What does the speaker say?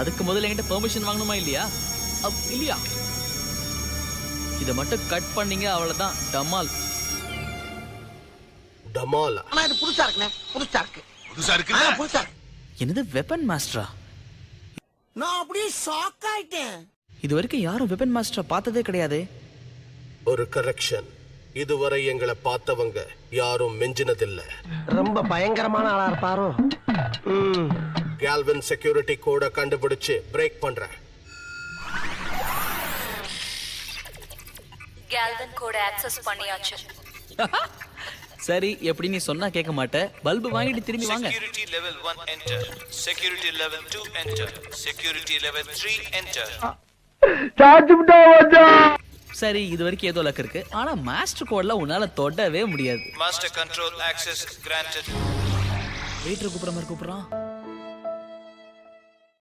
அதுக்கு முதல்ல என்கிட்ட பெர்மிஷன் வாங்கணுமா இல்லையா? இல்லையா? இத மட்டும் கட் பண்ணீங்க அவ்வளவுதான். டமால். டமால். ஆனா இது புதுசா இருக்குனே. புதுசா இருக்கு. புதுசா இருக்கு. என்னது வெப்பன் மாஸ்டரா? நான் அப்படியே ஷாக் ஆயிட்டேன். இது வரைக்கும் யாரும் வெப்பன் மாஸ்டரை பார்த்ததே கிடையாது. ஒரு கரெக்ஷன். இதுவரை எங்களை பார்த்தவங்க யாரும் மிஞ்சினதில்ல. ரொம்ப பயங்கரமான ஆளா இருப்பாரோ? கேல்வின் செக்யூரிட்டி கோட கண்டுபிடிச்சு பிரேக் பண்றேன். கேல்வின் கோட ஆக்சஸ் பண்ணியாச்சு. சரி, எப்படி நீ சொன்னா கேட்க மாட்டே. பல்பு வாங்கிட்டு திரும்பி வாங்க. Security level 1 enter. Security level 2 enter. Security level 3 enter. சரி, இது வரைக்கும் ஏதோ லக் இருக்கு. ஆனா மாஸ்டர் கோட்ல உன்னால தொடவே முடியாது. Master control access granted. Waiter கூப்பிடுற மாதிரி கூப்பிடுறான்.